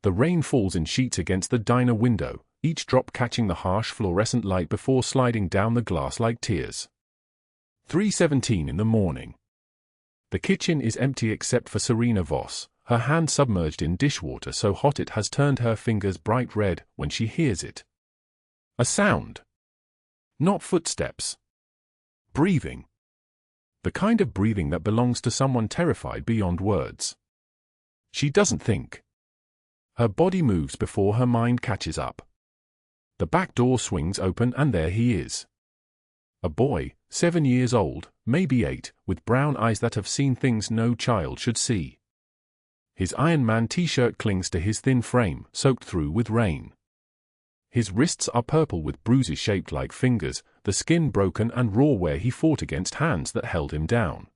The rain falls in sheets against the diner window, each drop catching the harsh fluorescent light before sliding down the glass like tears. 3:17 in the morning. The kitchen is empty except for Serena Voss, her hand submerged in dishwater so hot it has turned her fingers bright red when she hears it. A sound. Not footsteps. Breathing. The kind of breathing that belongs to someone terrified beyond words. She doesn't think. Her body moves before her mind catches up. The back door swings open and there he is. A boy, 7 years old, maybe 8, with brown eyes that have seen things no child should see. His Iron Man t-shirt clings to his thin frame, soaked through with rain. His wrists are purple with bruises shaped like fingers, the skin broken and raw where he fought against hands that held him down.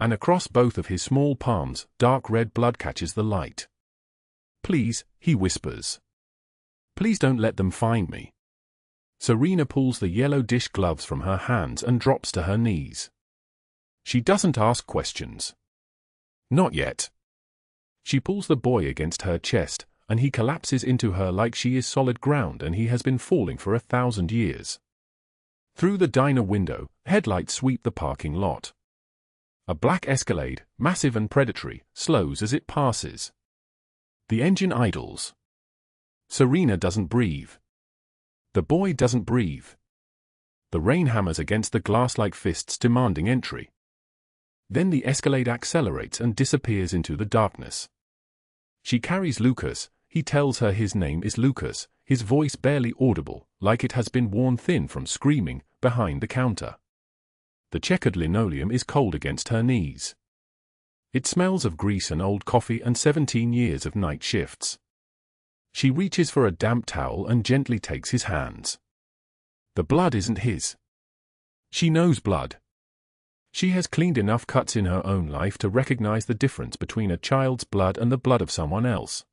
And across both of his small palms, dark red blood catches the light. "Please," he whispers. "Please don't let them find me." Serena pulls the yellow dish gloves from her hands and drops to her knees. She doesn't ask questions. Not yet. She pulls the boy against her chest, and he collapses into her like she is solid ground and he has been falling for 1,000 years. Through the diner window, headlights sweep the parking lot. A black Escalade, massive and predatory, slows as it passes. The engine idles. Serena doesn't breathe. The boy doesn't breathe. The rain hammers against the glass like fists demanding entry. Then the Escalade accelerates and disappears into the darkness. She carries Lucas. He tells her his name is Lucas, his voice barely audible, like it has been worn thin from screaming, behind the counter. The checkered linoleum is cold against her knees. It smells of grease and old coffee and 17 years of night shifts. She reaches for a damp towel and gently takes his hands. The blood isn't his. She knows blood. She has cleaned enough cuts in her own life to recognize the difference between a child's blood and the blood of someone else.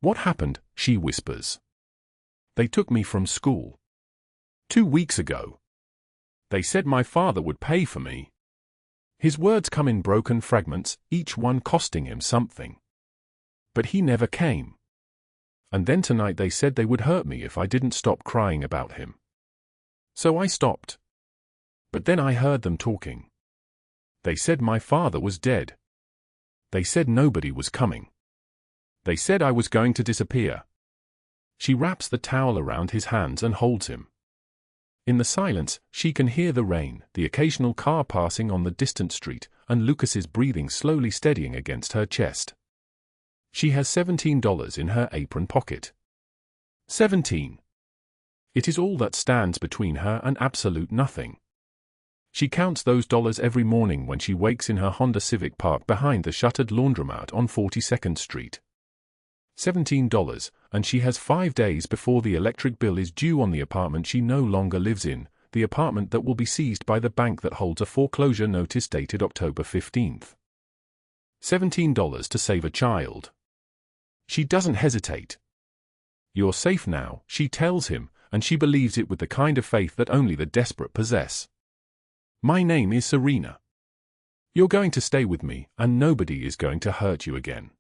"What happened?" she whispers. "They took me from school. 2 weeks ago. They said my father would pay for me." His words come in broken fragments, each one costing him something. "But he never came. And then tonight they said they would hurt me if I didn't stop crying about him. So I stopped. But then I heard them talking. They said my father was dead. They said nobody was coming. They said I was going to disappear." She wraps the towel around his hands and holds him. In the silence, she can hear the rain, the occasional car passing on the distant street, and Lucas's breathing slowly steadying against her chest. She has $17 in her apron pocket. 17. It is all that stands between her and absolute nothing. She counts those dollars every morning when she wakes in her Honda Civic parked behind the shuttered laundromat on 42nd Street. $17, and she has 5 days before the electric bill is due on the apartment she no longer lives in, the apartment that will be seized by the bank that holds a foreclosure notice dated October 15th. $17 to save a child. She doesn't hesitate. "You're safe now," she tells him, and she believes it with the kind of faith that only the desperate possess. "My name is Serena. You're going to stay with me, and nobody is going to hurt you again."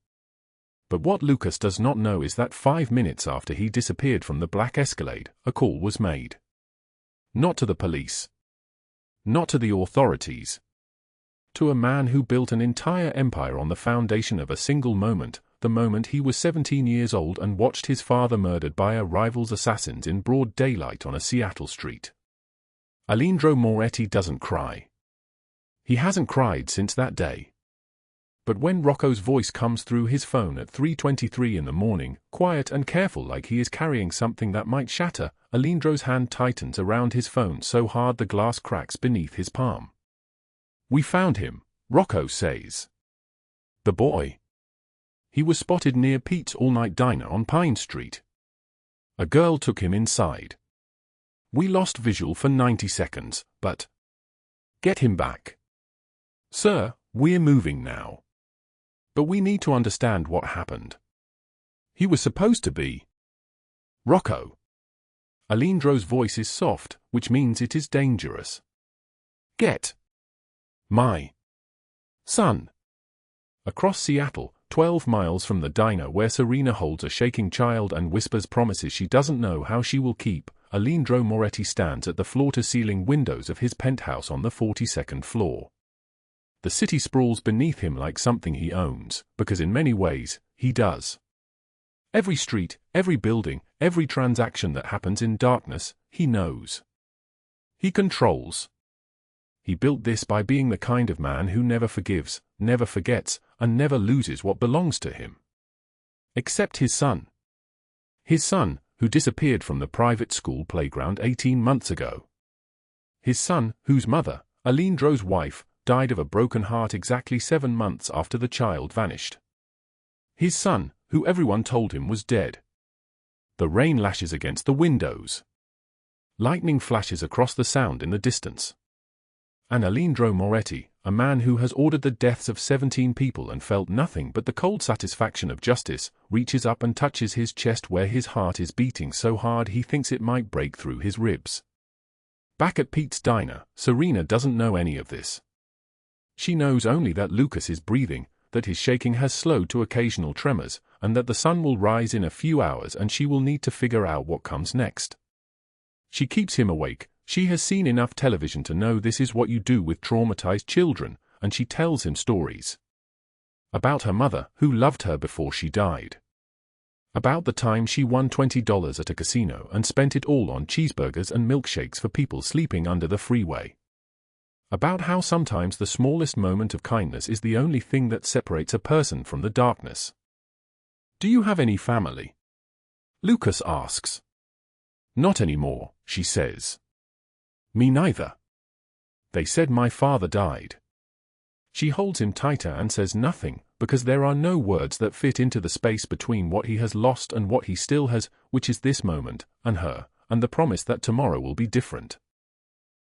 But what Lucas does not know is that 5 minutes after he disappeared from the black Escalade, a call was made. Not to the police. Not to the authorities. To a man who built an entire empire on the foundation of a single moment, the moment he was 17 years old and watched his father murdered by a rival's assassins in broad daylight on a Seattle street. Alejandro Moretti doesn't cry. He hasn't cried since that day. But when Rocco's voice comes through his phone at 3:23 in the morning, quiet and careful like he is carrying something that might shatter, Alejandro's hand tightens around his phone so hard the glass cracks beneath his palm. "We found him," Rocco says. "The boy. He was spotted near Pete's all-night diner on Pine Street. A girl took him inside. We lost visual for 90 seconds, but get him back. Sir, we're moving now. But we need to understand what happened. He was supposed to be Rocco." Alejandro's voice is soft, which means it is dangerous. "Get my son." Across Seattle, 12 miles from the diner where Serena holds a shaking child and whispers promises she doesn't know how she will keep, Alejandro Moretti stands at the floor-to-ceiling windows of his penthouse on the 42nd floor. The city sprawls beneath him like something he owns, because in many ways, he does. Every street, every building, every transaction that happens in darkness, he knows. He controls. He built this by being the kind of man who never forgives, never forgets, and never loses what belongs to him. Except his son. His son, who disappeared from the private school playground 18 months ago. His son, whose mother, Alejandro's wife, died of a broken heart exactly 7 months after the child vanished. His son, who everyone told him was dead. The rain lashes against the windows. Lightning flashes across the sound in the distance. And Alejandro Moretti, a man who has ordered the deaths of 17 people and felt nothing but the cold satisfaction of justice, reaches up and touches his chest where his heart is beating so hard he thinks it might break through his ribs. Back at Pete's diner, Serena doesn't know any of this. She knows only that Lucas is breathing, that his shaking has slowed to occasional tremors, and that the sun will rise in a few hours and she will need to figure out what comes next. She keeps him awake. She has seen enough television to know this is what you do with traumatized children, and she tells him stories. About her mother, who loved her before she died. About the time she won $20 at a casino and spent it all on cheeseburgers and milkshakes for people sleeping under the freeway. About how sometimes the smallest moment of kindness is the only thing that separates a person from the darkness. "Do you have any family?" Lucas asks. "Not anymore," she says. "Me neither. They said my father died." She holds him tighter and says nothing, because there are no words that fit into the space between what he has lost and what he still has, which is this moment, and her, and the promise that tomorrow will be different.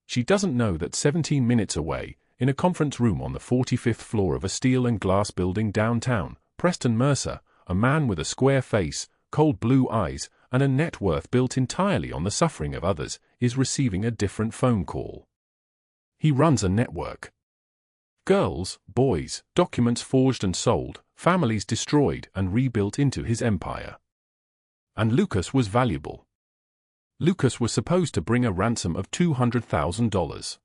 She doesn't know that 17 minutes away, in a conference room on the 45th floor of a steel and glass building downtown, Preston Mercer, a man with a square face, cold blue eyes, and a net worth built entirely on the suffering of others, is receiving a different phone call. He runs a network. Girls, boys, documents forged and sold, families destroyed and rebuilt into his empire. And Lucas was valuable. Lucas was supposed to bring a ransom of $200,000.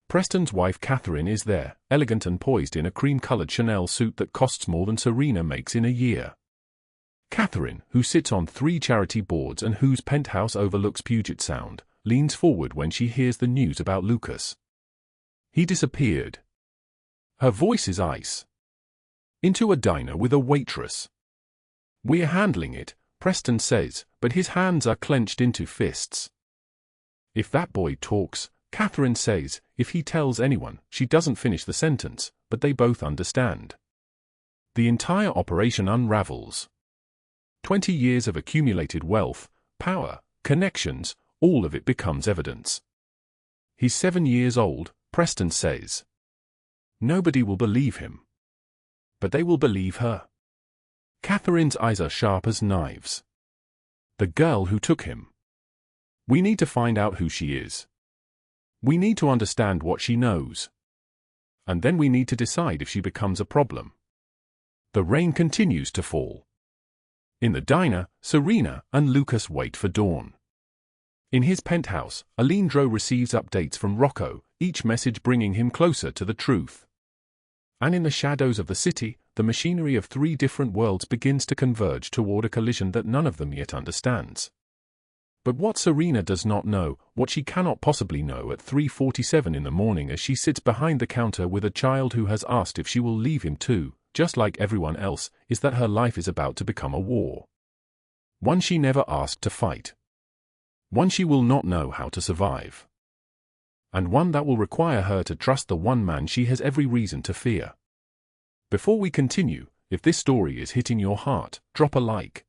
Preston's wife Catherine is there, elegant and poised in a cream-colored Chanel suit that costs more than Serena makes in a year. Catherine, who sits on 3 charity boards and whose penthouse overlooks Puget Sound, leans forward when she hears the news about Lucas. He disappeared. Her voice is ice. Into a diner with a waitress. "We're handling it," Preston says, but his hands are clenched into fists. "If that boy talks," Catherine says, "if he tells anyone," she doesn't finish the sentence, but they both understand. The entire operation unravels. 20 years of accumulated wealth, power, connections, all of it becomes evidence. "He's 7 years old," Preston says. Nobody will believe him. But they will believe her. Catherine's eyes are sharp as knives. The girl who took him. We need to find out who she is. We need to understand what she knows. And then we need to decide if she becomes a problem. The rain continues to fall. In the diner, Serena and Lucas wait for dawn. In his penthouse, Alejandro receives updates from Rocco, each message bringing him closer to the truth. And in the shadows of the city, the machinery of 3 different worlds begins to converge toward a collision that none of them yet understands. But what Serena does not know, what she cannot possibly know at 3:47 in the morning as she sits behind the counter with a child who has asked if she will leave him too, just like everyone else, is that her life is about to become a war. One she never asked to fight. One she will not know how to survive. And one that will require her to trust the one man she has every reason to fear. Before we continue, if this story is hitting your heart, drop a like.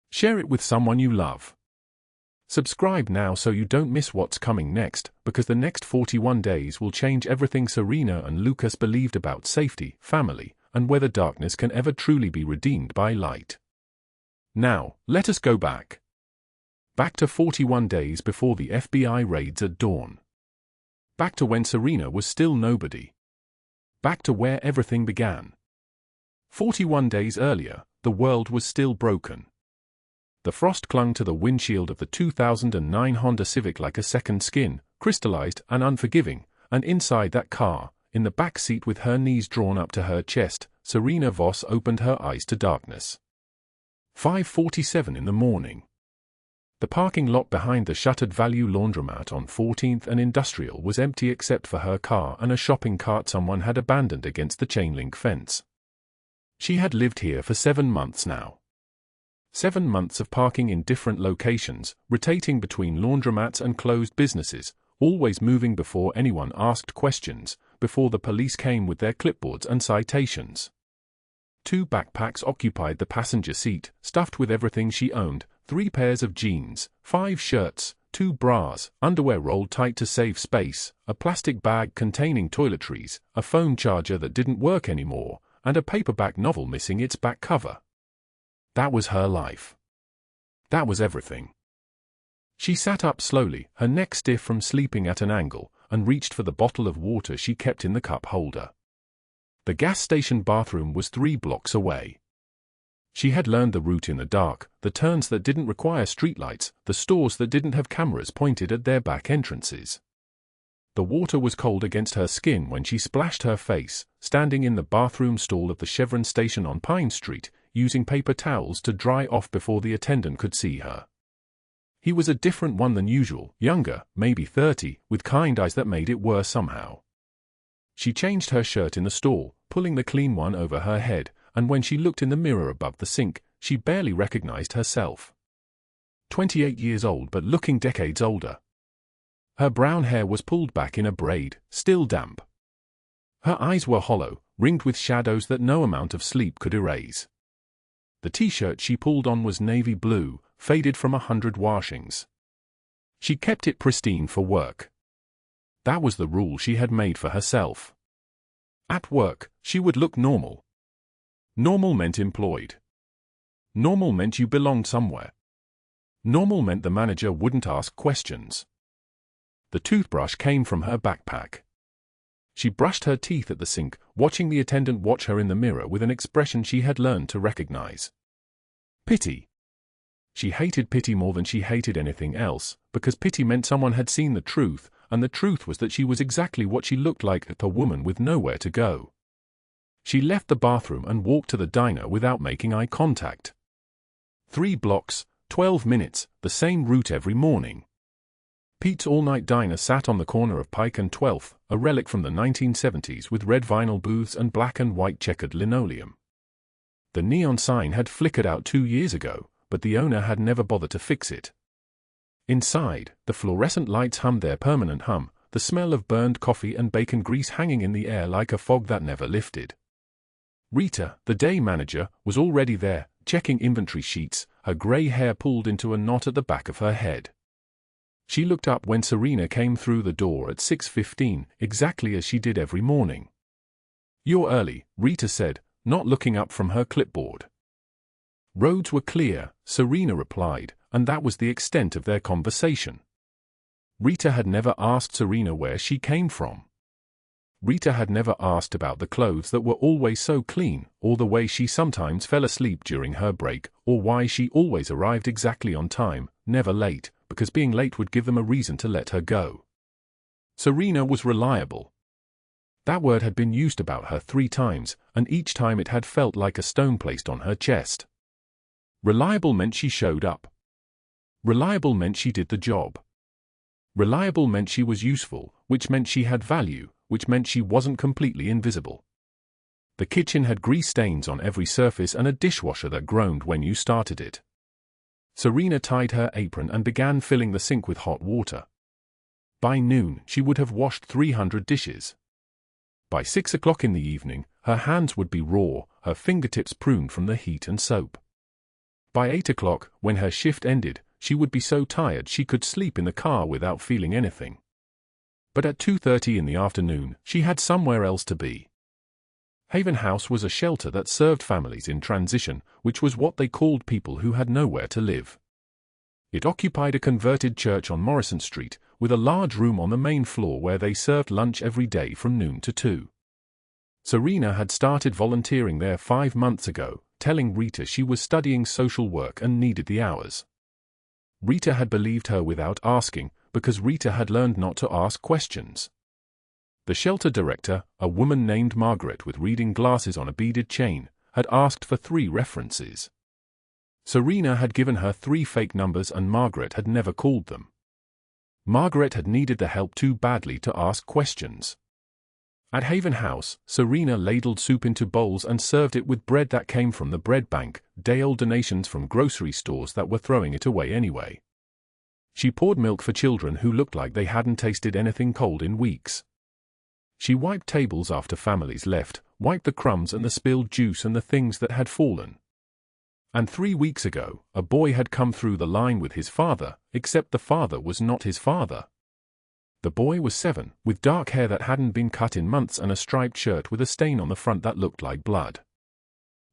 Share it with someone you love. Subscribe now so you don't miss what's coming next, because the next 41 days will change everything Serena and Lucas believed about safety, family, and whether darkness can ever truly be redeemed by light. Now, let us go back. Back to 41 days before the FBI raids at dawn. Back to when Serena was still nobody. Back to where everything began. 41 days earlier, the world was still broken. The frost clung to the windshield of the 2009 Honda Civic like a second skin, crystallized and unforgiving, and inside that car, in the back seat with her knees drawn up to her chest, Serena Voss opened her eyes to darkness. 5:47 in the morning. The parking lot behind the shuttered value laundromat on 14th and Industrial was empty except for her car and a shopping cart someone had abandoned against the chain-link fence. She had lived here for 7 months now. 7 months of parking in different locations, rotating between laundromats and closed businesses, always moving before anyone asked questions, before the police came with their clipboards and citations. 2 backpacks occupied the passenger seat, stuffed with everything she owned, 3 pairs of jeans, 5 shirts, 2 bras, underwear rolled tight to save space, a plastic bag containing toiletries, a phone charger that didn't work anymore, and a paperback novel missing its back cover. That was her life. That was everything. She sat up slowly, her neck stiff from sleeping at an angle, and reached for the bottle of water she kept in the cup holder. The gas station bathroom was 3 blocks away. She had learned the route in the dark, the turns that didn't require streetlights, the stores that didn't have cameras pointed at their back entrances. The water was cold against her skin when she splashed her face, standing in the bathroom stall of the Chevron station on Pine Street, using paper towels to dry off before the attendant could see her. He was a different one than usual, younger, maybe 30, with kind eyes that made it worse somehow. She changed her shirt in the stall, pulling the clean one over her head, and when she looked in the mirror above the sink, she barely recognized herself. 28 years old but looking decades older. Her brown hair was pulled back in a braid, still damp. Her eyes were hollow, ringed with shadows that no amount of sleep could erase. The t-shirt she pulled on was navy blue, faded from 100 washings. She kept it pristine for work. That was the rule she had made for herself. At work, she would look normal. Normal meant employed. Normal meant you belonged somewhere. Normal meant the manager wouldn't ask questions. The toothbrush came from her backpack. She brushed her teeth at the sink, watching the attendant watch her in the mirror with an expression she had learned to recognize. Pity. She hated pity more than she hated anything else, because pity meant someone had seen the truth, and the truth was that she was exactly what she looked like, a woman with nowhere to go. She left the bathroom and walked to the diner without making eye contact. 3 blocks, 12 minutes, the same route every morning. Pete's all-night diner sat on the corner of Pike and 12th, a relic from the 1970s with red vinyl booths and black and white checkered linoleum. The neon sign had flickered out 2 years ago, but the owner had never bothered to fix it. Inside, the fluorescent lights hummed their permanent hum, the smell of burned coffee and bacon grease hanging in the air like a fog that never lifted. Rita, the day manager, was already there, checking inventory sheets, her gray hair pulled into a knot at the back of her head. She looked up when Serena came through the door at 6:15, exactly as she did every morning. "You're early," Rita said, not looking up from her clipboard. "Roads were clear," Serena replied, and that was the extent of their conversation. Rita had never asked Serena where she came from. Rita had never asked about the clothes that were always so clean, or the way she sometimes fell asleep during her break, or why she always arrived exactly on time, never late, because being late would give them a reason to let her go. Serena was reliable. That word had been used about her 3 times, and each time it had felt like a stone placed on her chest. Reliable meant she showed up. Reliable meant she did the job. Reliable meant she was useful, which meant she had value, which meant she wasn't completely invisible. The kitchen had grease stains on every surface and a dishwasher that groaned when you started it. Serena tied her apron and began filling the sink with hot water. By noon, she would have washed 300 dishes. By 6 o'clock in the evening, her hands would be raw, her fingertips pruned from the heat and soap. By 8 o'clock, when her shift ended, she would be so tired she could sleep in the car without feeling anything. But at 2:30 in the afternoon, she had somewhere else to be. Haven House was a shelter that served families in transition, which was what they called people who had nowhere to live. It occupied a converted church on Morrison Street, with a large room on the main floor where they served lunch every day from noon to 2. Serena had started volunteering there 5 months ago, telling Rita she was studying social work and needed the hours. Rita had believed her without asking, because Rita had learned not to ask questions. The shelter director, a woman named Margaret with reading glasses on a beaded chain, had asked for 3 references. Serena had given her 3 fake numbers and Margaret had never called them. Margaret had needed the help too badly to ask questions. At Haven House, Serena ladled soup into bowls and served it with bread that came from the bread bank, day-old donations from grocery stores that were throwing it away anyway. She poured milk for children who looked like they hadn't tasted anything cold in weeks. She wiped tables after families left, wiped the crumbs and the spilled juice and the things that had fallen. And 3 weeks ago, a boy had come through the line with his father, except the father was not his father. The boy was 7, with dark hair that hadn't been cut in months and a striped shirt with a stain on the front that looked like blood.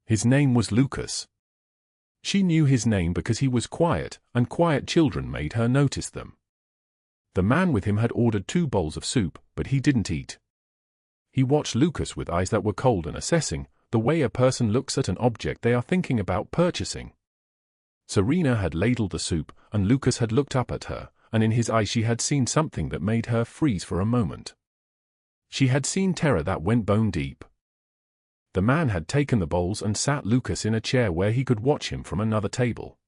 His name was Lucas. She knew his name because he was quiet, and quiet children made her notice them. The man with him had ordered 2 bowls of soup, but he didn't eat. He watched Lucas with eyes that were cold and assessing, the way a person looks at an object they are thinking about purchasing. Serena had ladled the soup, and Lucas had looked up at her, and in his eyes she had seen something that made her freeze for a moment. She had seen terror that went bone deep. The man had taken the bowls and sat Lucas in a chair where he could watch him from another table.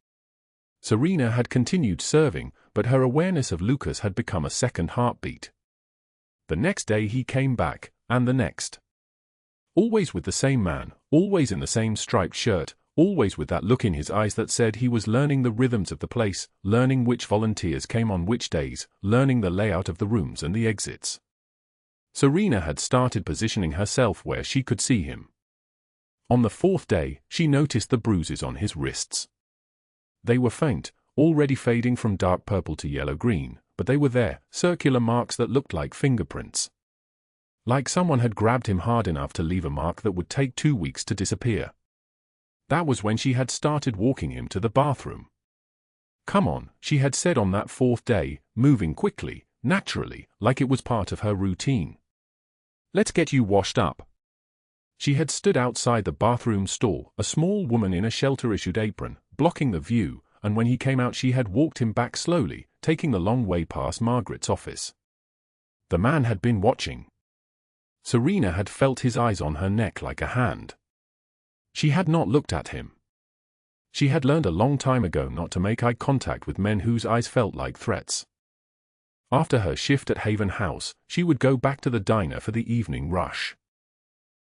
Serena had continued serving, but her awareness of Lucas had become a second heartbeat. The next day he came back, and the next. Always with the same man, always in the same striped shirt, always with that look in his eyes that said he was learning the rhythms of the place, learning which volunteers came on which days, learning the layout of the rooms and the exits. Serena had started positioning herself where she could see him. On the 4th day, she noticed the bruises on his wrists. They were faint, already fading from dark purple to yellow-green, but they were there, circular marks that looked like fingerprints. Like someone had grabbed him hard enough to leave a mark that would take 2 weeks to disappear. That was when she had started walking him to the bathroom. "Come on," she had said on that 4th day, moving quickly, naturally, like it was part of her routine. "Let's get you washed up." She had stood outside the bathroom stall, a small woman in a shelter-issued apron, blocking the view, and when he came out she had walked him back slowly, taking the long way past Margaret's office. The man had been watching. Serena had felt his eyes on her neck like a hand. She had not looked at him. She had learned a long time ago not to make eye contact with men whose eyes felt like threats. After her shift at Haven House, she would go back to the diner for the evening rush.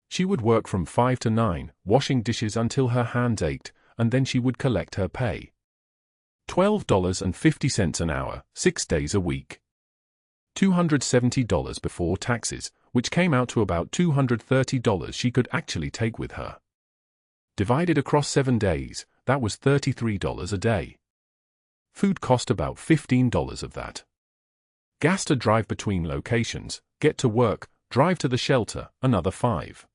She would work from 5 to 9, washing dishes until her hands ached, and then she would collect her pay. $12.50 an hour, 6 days a week. $270 before taxes, which came out to about $230 she could actually take with her. Divided across 7 days, that was $33 a day. Food cost about $15 of that. Gas to drive between locations, get to work, drive to the shelter, another $5.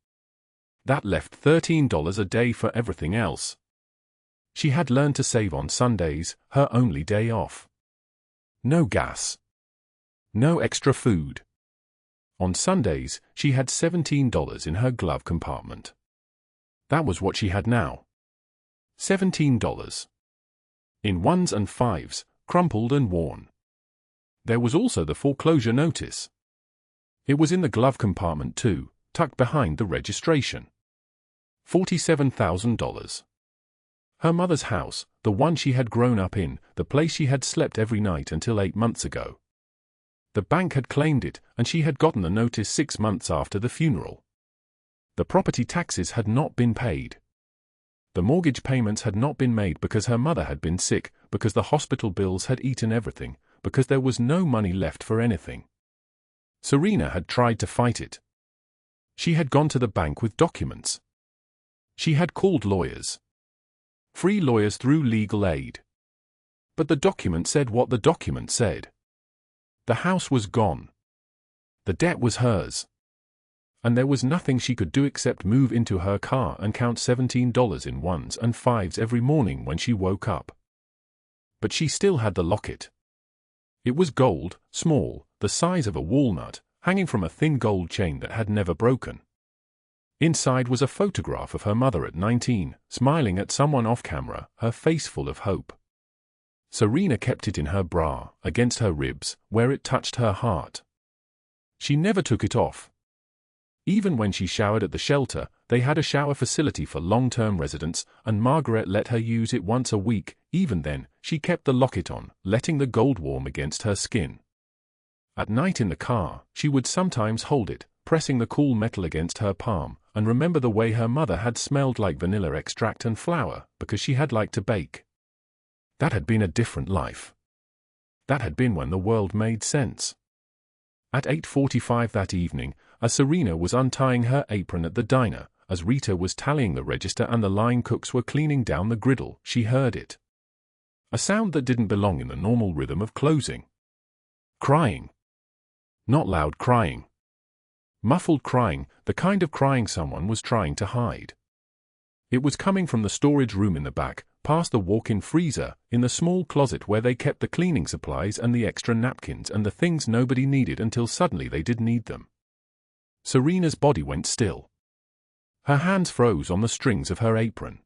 That left $13 a day for everything else. She had learned to save on Sundays, her only day off. No gas. No extra food. On Sundays, she had $17 in her glove compartment. That was what she had now. $17. In 1s and 5s, crumpled and worn. There was also the foreclosure notice. It was in the glove compartment too, tucked behind the registration. $47,000. Her mother's house, the one she had grown up in, the place she had slept every night until 8 months ago. The bank had claimed it, and she had gotten the notice 6 months after the funeral. The property taxes had not been paid. The mortgage payments had not been made because her mother had been sick, because the hospital bills had eaten everything, because there was no money left for anything. Serena had tried to fight it. She had gone to the bank with documents. She had called lawyers. Free lawyers through legal aid. But the document said what the document said. The house was gone. The debt was hers. And there was nothing she could do except move into her car and count $17 in 1s and 5s every morning when she woke up. But she still had the locket. It was gold, small, the size of a walnut, hanging from a thin gold chain that had never broken. Inside was a photograph of her mother at 19, smiling at someone off camera, her face full of hope. Serena kept it in her bra, against her ribs, where it touched her heart. She never took it off. Even when she showered at the shelter, they had a shower facility for long-term residents, and Margaret let her use it once a week. Even then, she kept the locket on, letting the gold warm against her skin. At night in the car, she would sometimes hold it, pressing the cool metal against her palm, and remember the way her mother had smelled like vanilla extract and flour, because she had liked to bake. That had been a different life. That had been when the world made sense. At 8:45 that evening, as Serena was untying her apron at the diner, as Rita was tallying the register and the line cooks were cleaning down the griddle, she heard it. A sound that didn't belong in the normal rhythm of closing. Crying. Not loud crying. Muffled crying, the kind of crying someone was trying to hide. It was coming from the storage room in the back, past the walk-in freezer, in the small closet where they kept the cleaning supplies and the extra napkins and the things nobody needed until suddenly they did need them. Serena's body went still. Her hands froze on the strings of her apron.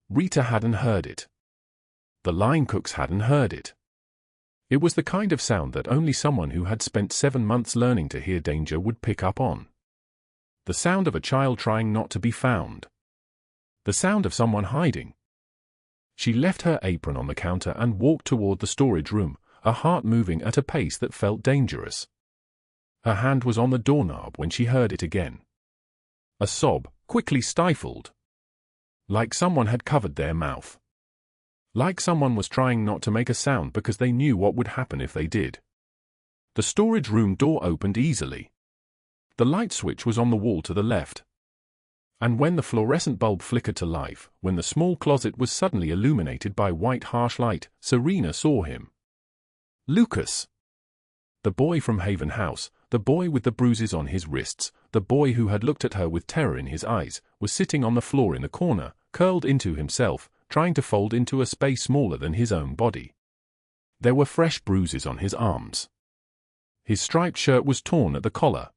Rita hadn't heard it. The line cooks hadn't heard it. It was the kind of sound that only someone who had spent 7 months learning to hear danger would pick up on. The sound of a child trying not to be found. The sound of someone hiding. She left her apron on the counter and walked toward the storage room, her heart moving at a pace that felt dangerous. Her hand was on the doorknob when she heard it again. A sob, quickly stifled. Like someone had covered their mouth. Like someone was trying not to make a sound because they knew what would happen if they did. The storage room door opened easily. The light switch was on the wall to the left. And when the fluorescent bulb flickered to life, when the small closet was suddenly illuminated by white harsh light, Serena saw him. Lucas. The boy from Haven House, the boy with the bruises on his wrists, the boy who had looked at her with terror in his eyes, was sitting on the floor in the corner, curled into himself, trying to fold into a space smaller than his own body. There were fresh bruises on his arms. His striped shirt was torn at the collar.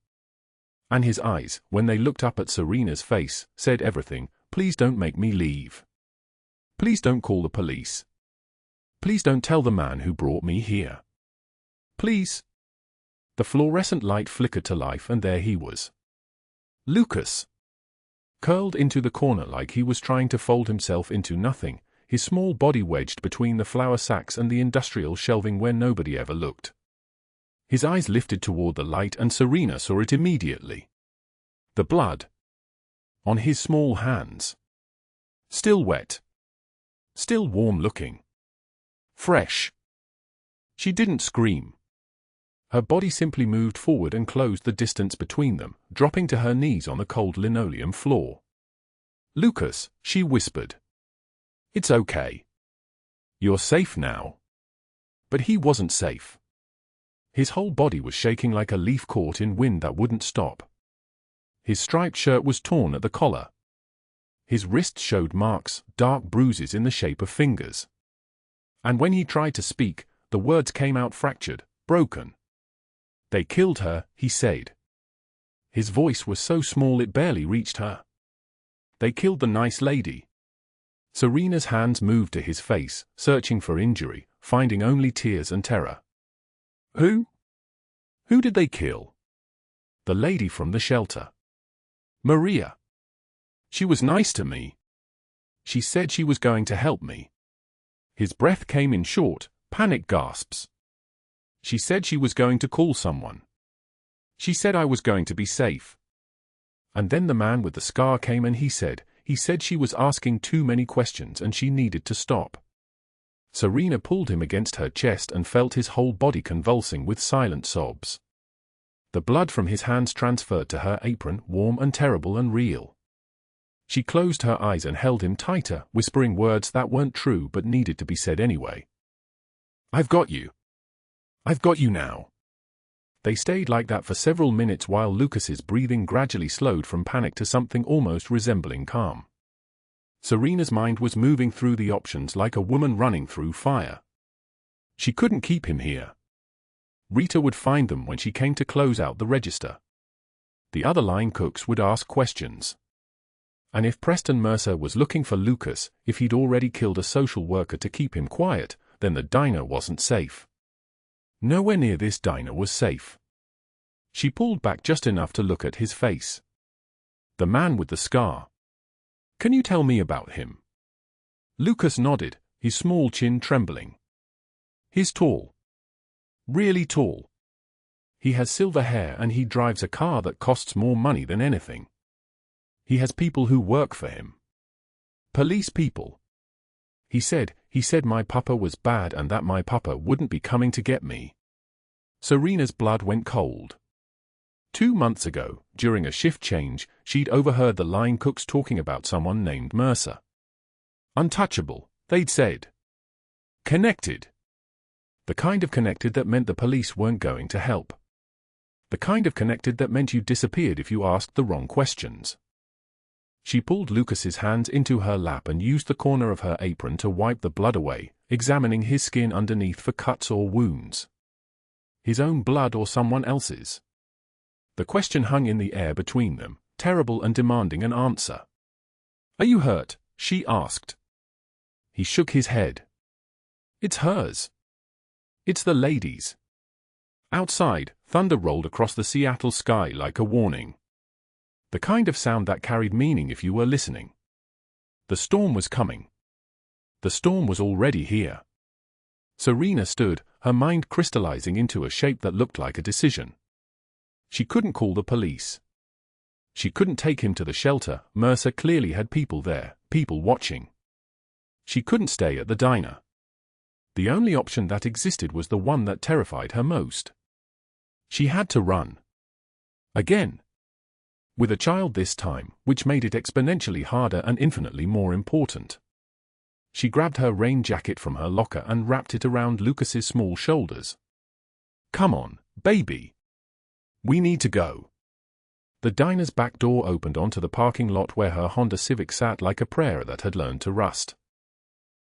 And his eyes, when they looked up at Serena's face, said everything. Please don't make me leave. Please don't call the police. Please don't tell the man who brought me here. Please. The fluorescent light flickered to life and there he was. Lucas. Curled into the corner like he was trying to fold himself into nothing, his small body wedged between the flour sacks and the industrial shelving where nobody ever looked. His eyes lifted toward the light and Serena saw it immediately. The blood. On his small hands. Still wet. Still warm-looking. Fresh. She didn't scream. Her body simply moved forward and closed the distance between them, dropping to her knees on the cold linoleum floor. Lucas, she whispered. It's okay. You're safe now. But he wasn't safe. His whole body was shaking like a leaf caught in wind that wouldn't stop. His striped shirt was torn at the collar. His wrists showed marks, dark bruises in the shape of fingers. And when he tried to speak, the words came out fractured, broken. They killed her, he said. His voice was so small it barely reached her. They killed the nice lady. Serena's hands moved to his face, searching for injury, finding only tears and terror. Who? Who did they kill? The lady from the shelter. Maria. She was nice to me. She said she was going to help me. His breath came in short, panic gasps. She said she was going to call someone. She said I was going to be safe. And then the man with the scar came and he said she was asking too many questions and she needed to stop. Serena pulled him against her chest and felt his whole body convulsing with silent sobs. The blood from his hands transferred to her apron, warm and terrible and real. She closed her eyes and held him tighter, whispering words that weren't true but needed to be said anyway. I've got you. I've got you now. They stayed like that for several minutes while Lucas's breathing gradually slowed from panic to something almost resembling calm. Serena's mind was moving through the options like a woman running through fire. She couldn't keep him here. Rita would find them when she came to close out the register. The other line cooks would ask questions. And if Preston Mercer was looking for Lucas, if he'd already killed a social worker to keep him quiet, then the diner wasn't safe. Nowhere near this diner was safe. She pulled back just enough to look at his face. The man with the scar. Can you tell me about him? Lucas nodded, his small chin trembling. He's tall. Really tall. He has silver hair and he drives a car that costs more money than anything. He has people who work for him. Police people. He said my papa was bad and that my papa wouldn't be coming to get me. Serena's blood went cold. 2 months ago, during a shift change, she'd overheard the line cooks talking about someone named Mercer. Untouchable, they'd said. Connected. The kind of connected that meant the police weren't going to help. The kind of connected that meant you disappeared if you asked the wrong questions. She pulled Lucas's hands into her lap and used the corner of her apron to wipe the blood away, examining his skin underneath for cuts or wounds. His own blood or someone else's? The question hung in the air between them, terrible and demanding an answer. Are you hurt? She asked. He shook his head. It's hers. It's the lady's. Outside, thunder rolled across the Seattle sky like a warning. The kind of sound that carried meaning if you were listening. The storm was coming. The storm was already here. Serena stood, her mind crystallizing into a shape that looked like a decision. She couldn't call the police. She couldn't take him to the shelter. Mercer clearly had people there, people watching. She couldn't stay at the diner. The only option that existed was the one that terrified her most. She had to run. Again. With a child this time, which made it exponentially harder and infinitely more important. She grabbed her rain jacket from her locker and wrapped it around Lucas's small shoulders. Come on, baby. We need to go. The diner's back door opened onto the parking lot where her Honda Civic sat like a prayer that had learned to rust.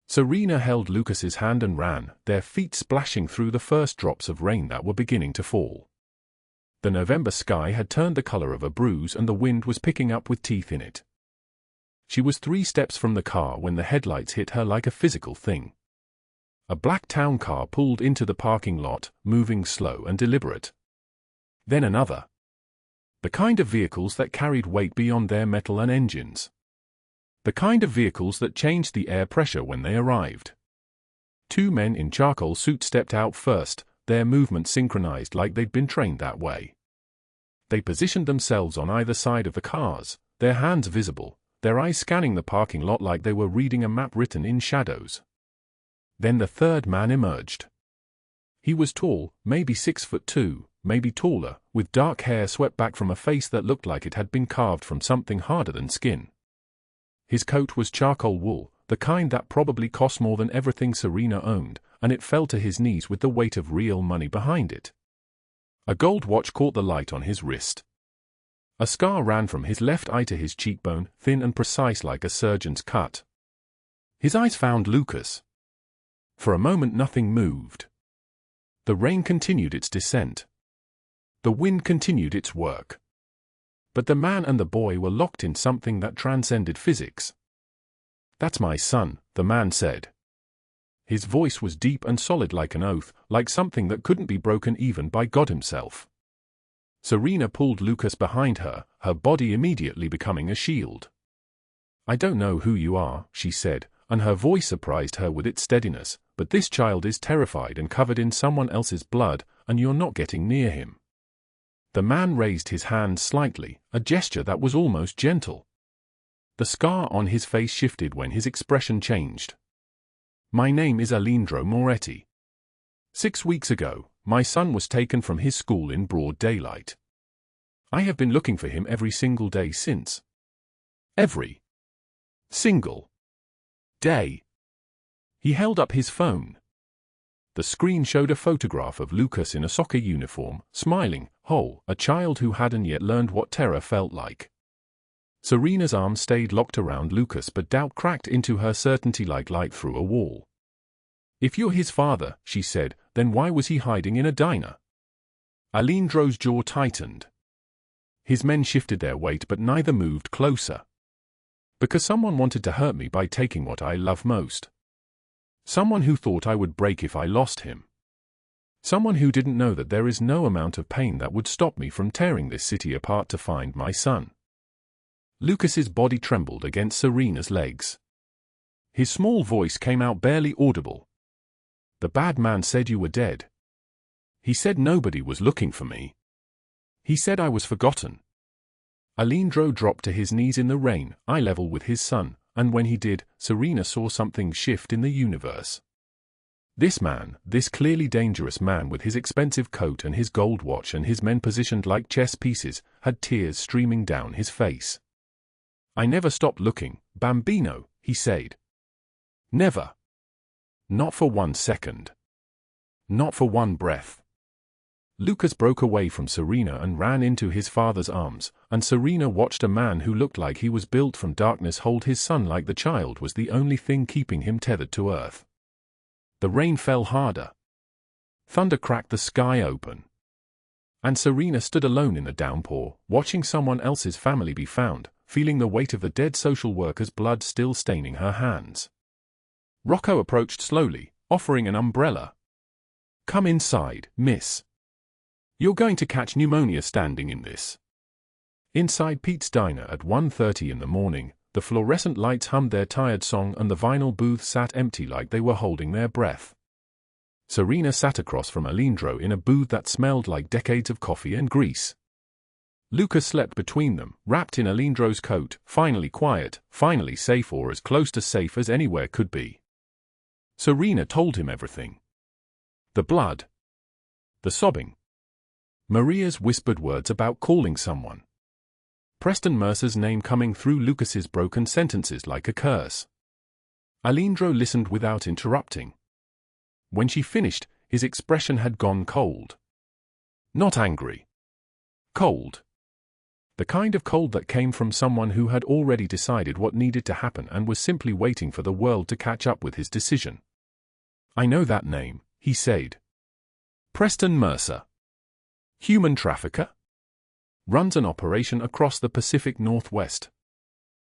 Serena held Lucas's hand and ran, their feet splashing through the first drops of rain that were beginning to fall. The November sky had turned the color of a bruise and the wind was picking up with teeth in it. She was 3 steps from the car when the headlights hit her like a physical thing. A black town car pulled into the parking lot, moving slow and deliberate. Then another. The kind of vehicles that carried weight beyond their metal and engines. The kind of vehicles that changed the air pressure when they arrived. 2 men in charcoal suits stepped out first, their movements synchronized like they'd been trained that way. They positioned themselves on either side of the cars, their hands visible, their eyes scanning the parking lot like they were reading a map written in shadows. Then the third man emerged. He was tall, maybe 6'2", maybe taller, with dark hair swept back from a face that looked like it had been carved from something harder than skin. His coat was charcoal wool, the kind that probably cost more than everything Serena owned, and it fell to his knees with the weight of real money behind it. A gold watch caught the light on his wrist. A scar ran from his left eye to his cheekbone, thin and precise like a surgeon's cut. His eyes found Lucas. For a moment nothing moved. The rain continued its descent. The wind continued its work. But the man and the boy were locked in something that transcended physics. "That's my son," the man said. His voice was deep and solid like an oath, like something that couldn't be broken even by God himself. Serena pulled Lucas behind her, her body immediately becoming a shield. "I don't know who you are," she said, and her voice surprised her with its steadiness, "but this child is terrified and covered in someone else's blood, and you're not getting near him." The man raised his hand slightly, a gesture that was almost gentle. The scar on his face shifted when his expression changed. "My name is Alindro Moretti. 6 weeks ago, my son was taken from his school in broad daylight. I have been looking for him every single day since. Every single day." He held up his phone. The screen showed a photograph of Lucas in a soccer uniform, smiling, whole, a child who hadn't yet learned what terror felt like. Serena's arm stayed locked around Lucas, but doubt cracked into her certainty like light through a wall. "If you're his father," she said, "then why was he hiding in a diner?" Alindro's jaw tightened. His men shifted their weight, but neither moved closer. Because someone wanted to hurt me by taking what I love most. Someone who thought I would break if I lost him. Someone who didn't know that there is no amount of pain that would stop me from tearing this city apart to find my son. Lucas's body trembled against Serena's legs. His small voice came out barely audible. The bad man said you were dead. He said nobody was looking for me. He said I was forgotten. Alejandro dropped to his knees in the rain, eye level with his son, and when he did, Serena saw something shift in the universe. This man, this clearly dangerous man with his expensive coat and his gold watch and his men positioned like chess pieces, had tears streaming down his face. I never stopped looking, Bambino, he said. Never. Not for 1 second. Not for one breath. Lucas broke away from Serena and ran into his father's arms, and Serena watched a man who looked like he was built from darkness hold his son like the child was the only thing keeping him tethered to earth. The rain fell harder. Thunder cracked the sky open. And Serena stood alone in the downpour, watching someone else's family be found, feeling the weight of the dead social worker's blood still staining her hands. Rocco approached slowly, offering an umbrella. Come inside, miss. You're going to catch pneumonia standing in this. Inside Pete's diner at 1:30 in the morning, the fluorescent lights hummed their tired song and the vinyl booth sat empty like they were holding their breath. Serena sat across from Alejandro in a booth that smelled like decades of coffee and grease. Lucas slept between them, wrapped in Alejandro's coat, finally quiet, finally safe, or as close to safe as anywhere could be. Serena told him everything. The blood. The sobbing. Maria's whispered words about calling someone. Preston Mercer's name coming through Lucas's broken sentences like a curse. Alejandro listened without interrupting. When she finished, his expression had gone cold. Not angry. Cold. The kind of cold that came from someone who had already decided what needed to happen and was simply waiting for the world to catch up with his decision. I know that name, he said. Preston Mercer. Human trafficker? Runs an operation across the Pacific Northwest.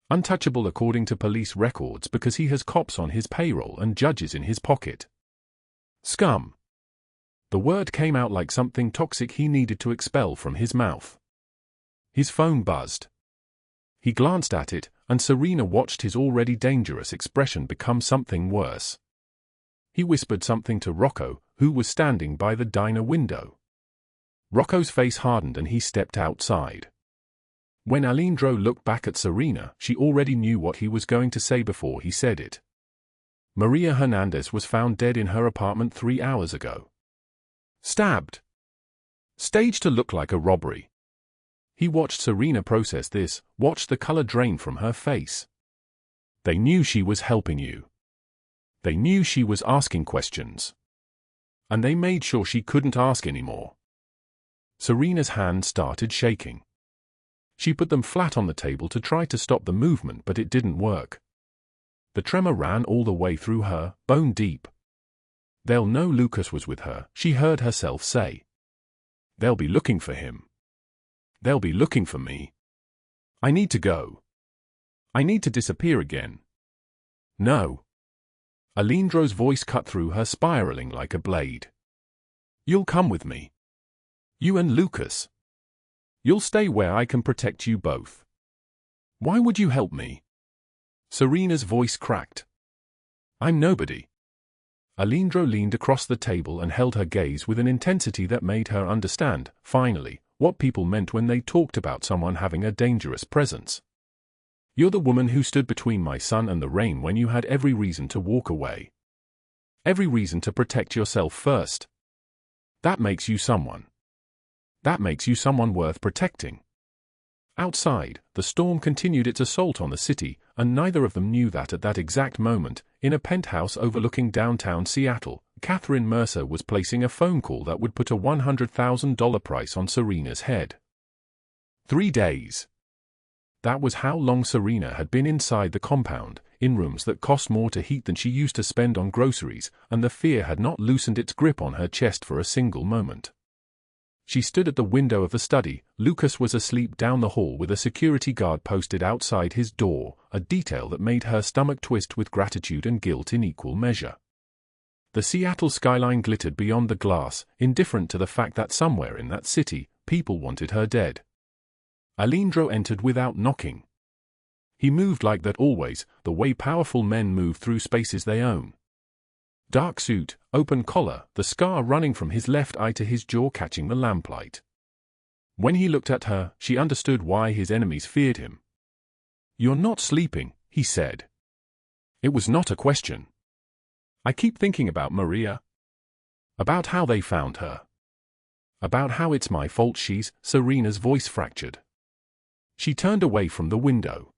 Untouchable according to police records because he has cops on his payroll and judges in his pocket. Scum. The word came out like something toxic he needed to expel from his mouth. His phone buzzed. He glanced at it, and Serena watched his already dangerous expression become something worse. He whispered something to Rocco, who was standing by the diner window. Rocco's face hardened and he stepped outside. When Alejandro looked back at Serena, she already knew what he was going to say before he said it. Maria Hernandez was found dead in her apartment 3 hours ago. Stabbed. Staged to look like a robbery. He watched Serena process this, watched the color drain from her face. They knew she was helping you. They knew she was asking questions. And they made sure she couldn't ask anymore. Serena's hand started shaking. She put them flat on the table to try to stop the movement, but it didn't work. The tremor ran all the way through her, bone deep. They'll know Lucas was with her, she heard herself say. They'll be looking for him. They'll be looking for me. I need to go. I need to disappear again. No. Alejandro's voice cut through her, spiraling like a blade. You'll come with me. You and Lucas. You'll stay where I can protect you both. Why would you help me? Serena's voice cracked. I'm nobody. Alejandro leaned across the table and held her gaze with an intensity that made her understand, finally, what people meant when they talked about someone having a dangerous presence. You're the woman who stood between my son and the rain when you had every reason to walk away. Every reason to protect yourself first. That makes you someone. That makes you someone worth protecting. Outside, the storm continued its assault on the city, and neither of them knew that at that exact moment, in a penthouse overlooking downtown Seattle, Catherine Mercer was placing a phone call that would put a $100,000 price on Serena's head. 3 days. That was how long Serena had been inside the compound, in rooms that cost more to heat than she used to spend on groceries, and the fear had not loosened its grip on her chest for a single moment. She stood at the window of the study. Lucas was asleep down the hall with a security guard posted outside his door, a detail that made her stomach twist with gratitude and guilt in equal measure. The Seattle skyline glittered beyond the glass, indifferent to the fact that somewhere in that city, people wanted her dead. Alejandro entered without knocking. He moved like that always, the way powerful men move through spaces they own. Dark suit, open collar, the scar running from his left eye to his jaw catching the lamplight. When he looked at her, she understood why his enemies feared him. "You're not sleeping," he said. It was not a question. "I keep thinking about Maria. About how they found her. About how it's my fault Serena's voice fractured. She turned away from the window.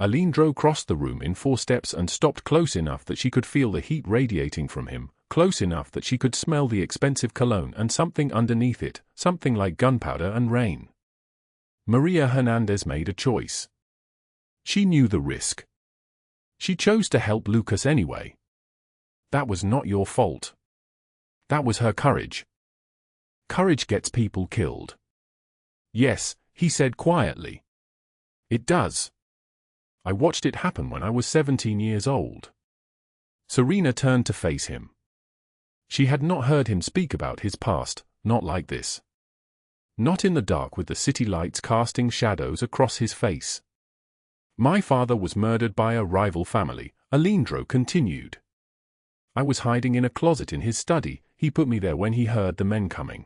Alejandro crossed the room in 4 steps and stopped close enough that she could feel the heat radiating from him, close enough that she could smell the expensive cologne and something underneath it, something like gunpowder and rain. Maria Hernandez made a choice. She knew the risk. She chose to help Lucas anyway. That was not your fault. That was her courage. Courage gets people killed. "Yes," he said quietly. "It does. I watched it happen when I was 17 years old." Serena turned to face him. She had not heard him speak about his past, not like this. Not in the dark with the city lights casting shadows across his face. "My father was murdered by a rival family," Alejandro continued. "I was hiding in a closet in his study. He put me there when he heard the men coming.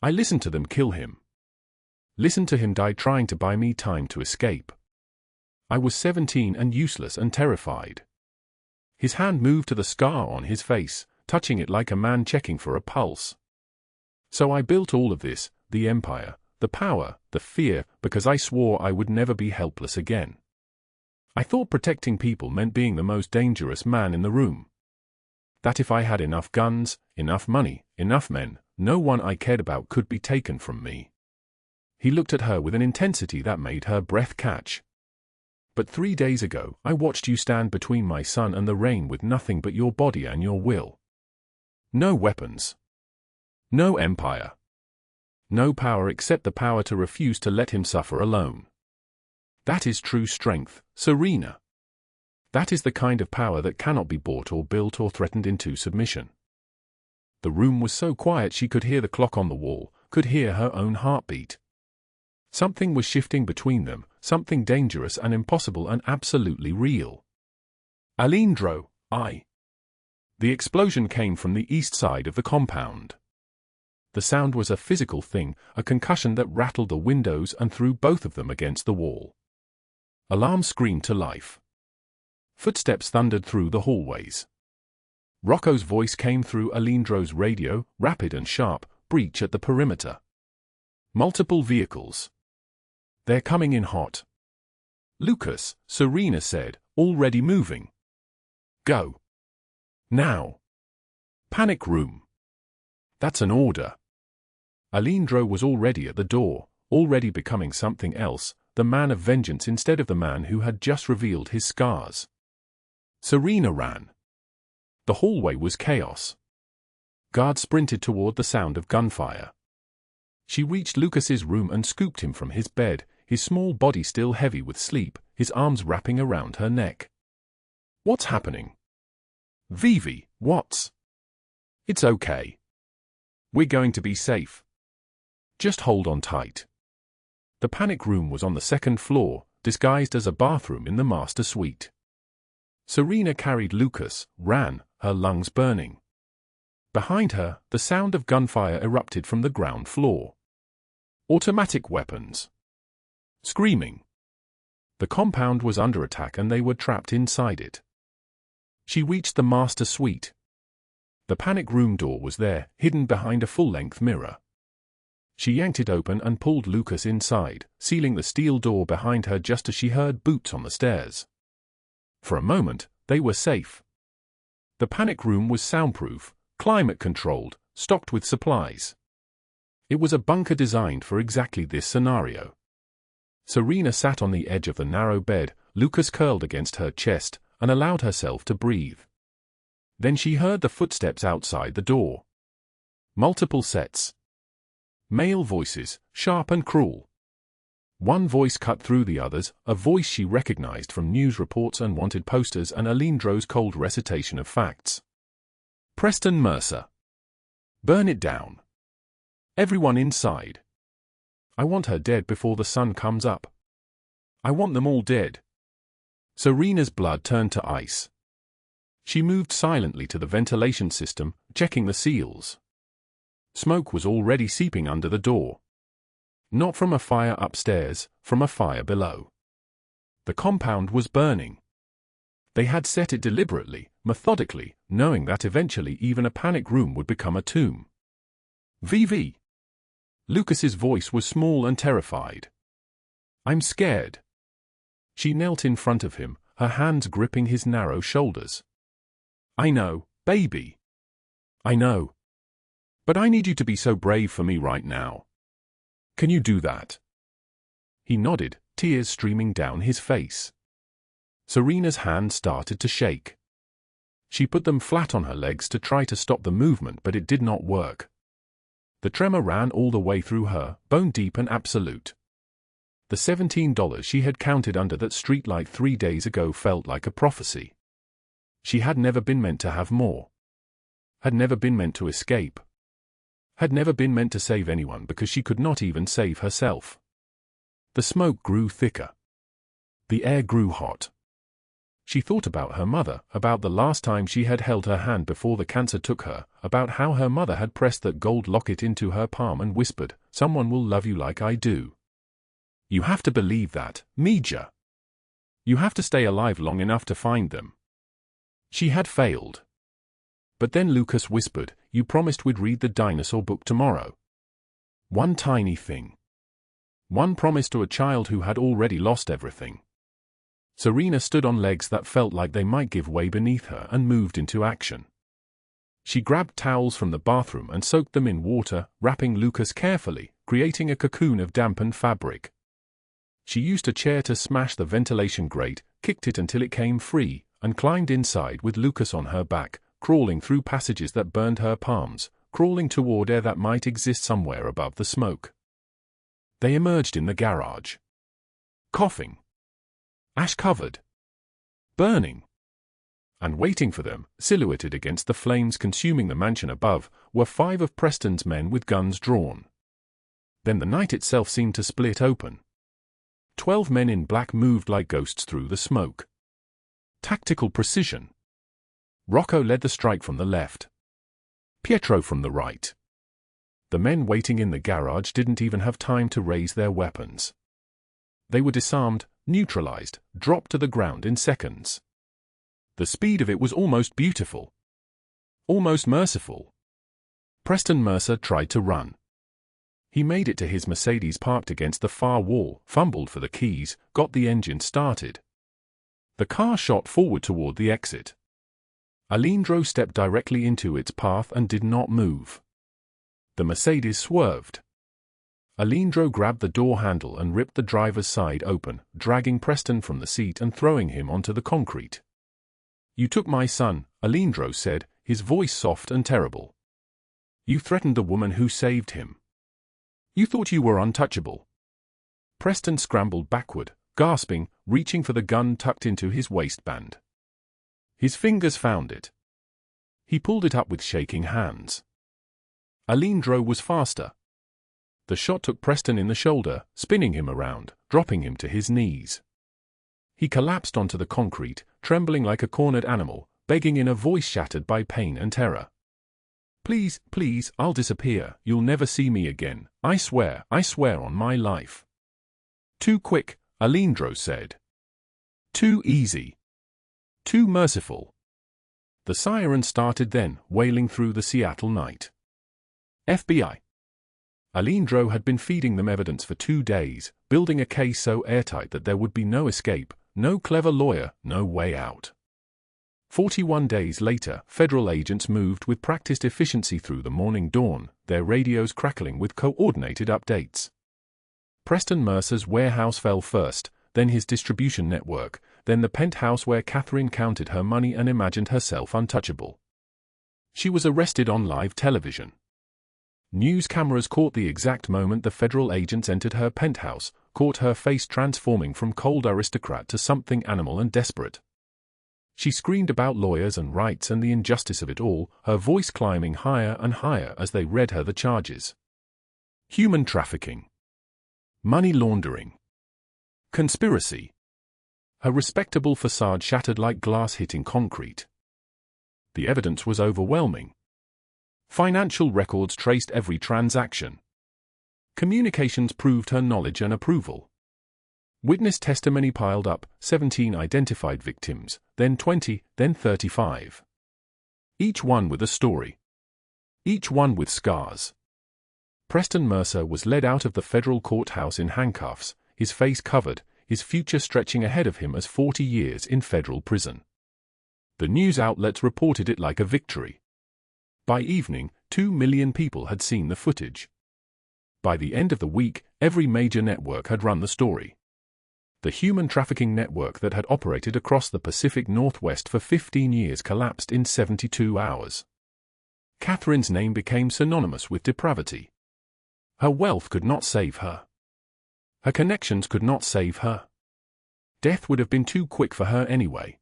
I listened to them kill him. Listened to him die trying to buy me time to escape. I was 17 and useless and terrified." His hand moved to the scar on his face, touching it like a man checking for a pulse. "So I built all of this, the empire, the power, the fear, because I swore I would never be helpless again. I thought protecting people meant being the most dangerous man in the room. That if I had enough guns, enough money, enough men, no one I cared about could be taken from me." He looked at her with an intensity that made her breath catch. "But 3 days ago, I watched you stand between my son and the rain with nothing but your body and your will. No weapons. No empire. No power except the power to refuse to let him suffer alone. That is true strength, Serena. That is the kind of power that cannot be bought or built or threatened into submission." The room was so quiet she could hear the clock on the wall, could hear her own heartbeat. Something was shifting between them, something dangerous and impossible and absolutely real. "Alejandro, I." The explosion came from the east side of the compound. The sound was a physical thing, a concussion that rattled the windows and threw both of them against the wall. Alarms screamed to life. Footsteps thundered through the hallways. Rocco's voice came through Alejandro's radio, rapid and sharp, "Breach at the perimeter. Multiple vehicles. They're coming in hot." "Lucas," Serena said, "already moving. Go. Now. Panic room." "That's an order." Alejandro was already at the door, already becoming something else, the man of vengeance instead of the man who had just revealed his scars. Serena ran. The hallway was chaos. Guards sprinted toward the sound of gunfire. She reached Lucas's room and scooped him from his bed, his small body still heavy with sleep, his arms wrapping around her neck. "What's happening?" "Vivi, what's?" "It's okay. We're going to be safe. Just hold on tight." The panic room was on the 2nd floor, disguised as a bathroom in the master suite. Serena carried Lucas, ran, her lungs burning. Behind her, the sound of gunfire erupted from the ground floor. Automatic weapons. Screaming. The compound was under attack and they were trapped inside it. She reached the master suite. The panic room door was there, hidden behind a full-length mirror. She yanked it open and pulled Lucas inside, sealing the steel door behind her just as she heard boots on the stairs. For a moment, they were safe. The panic room was soundproof, climate-controlled, stocked with supplies. It was a bunker designed for exactly this scenario. Serena sat on the edge of the narrow bed, Lucas curled against her chest, and allowed herself to breathe. Then she heard the footsteps outside the door. Multiple sets. Male voices, sharp and cruel. One voice cut through the others, a voice she recognized from news reports and wanted posters and Alindro's cold recitation of facts. Preston Mercer. Burn it down. Everyone inside. I want her dead before the sun comes up. I want them all dead. Serena's blood turned to ice. She moved silently to the ventilation system, checking the seals. Smoke was already seeping under the door. Not from a fire upstairs, from a fire below. The compound was burning. They had set it deliberately, methodically, knowing that eventually even a panic room would become a tomb. VV. Lucas's voice was small and terrified. I'm scared. She knelt in front of him, her hands gripping his narrow shoulders. I know, baby. I know. But I need you to be so brave for me right now. Can you do that? He nodded, tears streaming down his face. Serena's hand started to shake. She put them flat on her legs to try to stop the movement, but it did not work. The tremor ran all the way through her, bone deep and absolute. The $17 she had counted under that streetlight 3 days ago felt like a prophecy. She had never been meant to have more. Had never been meant to escape. Had never been meant to save anyone because she could not even save herself. The smoke grew thicker. The air grew hot. She thought about her mother, about the last time she had held her hand before the cancer took her, about how her mother had pressed that gold locket into her palm and whispered, "Someone will love you like I do. You have to believe that, Mija. You have to stay alive long enough to find them." She had failed. But then Lucas whispered, "You promised we'd read the dinosaur book tomorrow." One tiny thing. One promise to a child who had already lost everything. Serena stood on legs that felt like they might give way beneath her and moved into action. She grabbed towels from the bathroom and soaked them in water, wrapping Lucas carefully, creating a cocoon of dampened fabric. She used a chair to smash the ventilation grate, kicked it until it came free, and climbed inside with Lucas on her back, crawling through passages that burned her palms, crawling toward air that might exist somewhere above the smoke. They emerged in the garage. Coughing. Ash-covered. Burning. And waiting for them, silhouetted against the flames consuming the mansion above, were 5 of Preston's men with guns drawn. Then the night itself seemed to split open. 12 men in black moved like ghosts through the smoke. Tactical precision. Rocco led the strike from the left. Pietro from the right. The men waiting in the garage didn't even have time to raise their weapons. They were disarmed, neutralized, dropped to the ground in seconds. The speed of it was almost beautiful. Almost merciful. Preston Mercer tried to run. He made it to his Mercedes parked against the far wall, fumbled for the keys, got the engine started. The car shot forward toward the exit. Alindro stepped directly into its path and did not move. The Mercedes swerved. Alindro grabbed the door handle and ripped the driver's side open, dragging Preston from the seat and throwing him onto the concrete. "You took my son," Alindro said, his voice soft and terrible. "You threatened the woman who saved him. You thought you were untouchable." Preston scrambled backward, gasping, reaching for the gun tucked into his waistband. His fingers found it. He pulled it up with shaking hands. Alindro was faster. The shot took Preston in the shoulder, spinning him around, dropping him to his knees. He collapsed onto the concrete, trembling like a cornered animal, begging in a voice shattered by pain and terror. "Please, please, I'll disappear. You'll never see me again. I swear on my life." "Too quick," Alindro said. "Too easy. Too merciful." The siren started then, wailing through the Seattle night. FBI. Alindro had been feeding them evidence for 2 days, building a case so airtight that there would be no escape, no clever lawyer, no way out. 41 days later, federal agents moved with practiced efficiency through the morning dawn, their radios crackling with coordinated updates. Preston Mercer's warehouse fell first, then his distribution network, then the penthouse where Catherine counted her money and imagined herself untouchable. She was arrested on live television. News cameras caught the exact moment the federal agents entered her penthouse, caught her face transforming from cold aristocrat to something animal and desperate. She screamed about lawyers and rights and the injustice of it all, her voice climbing higher and higher as they read her the charges. Human trafficking. Money laundering. Conspiracy. Her respectable facade shattered like glass hitting concrete. The evidence was overwhelming. Financial records traced every transaction. Communications proved her knowledge and approval. Witness testimony piled up, 17 identified victims, then 20, then 35. Each one with a story. Each one with scars. Preston Mercer was led out of the federal courthouse in handcuffs, his face covered, his future stretching ahead of him as 40 years in federal prison. The news outlets reported it like a victory. By evening, 2 million people had seen the footage. By the end of the week, every major network had run the story. The human trafficking network that had operated across the Pacific Northwest for 15 years collapsed in 72 hours. Catherine's name became synonymous with depravity. Her wealth could not save her. Her connections could not save her. Death would have been too quick for her anyway.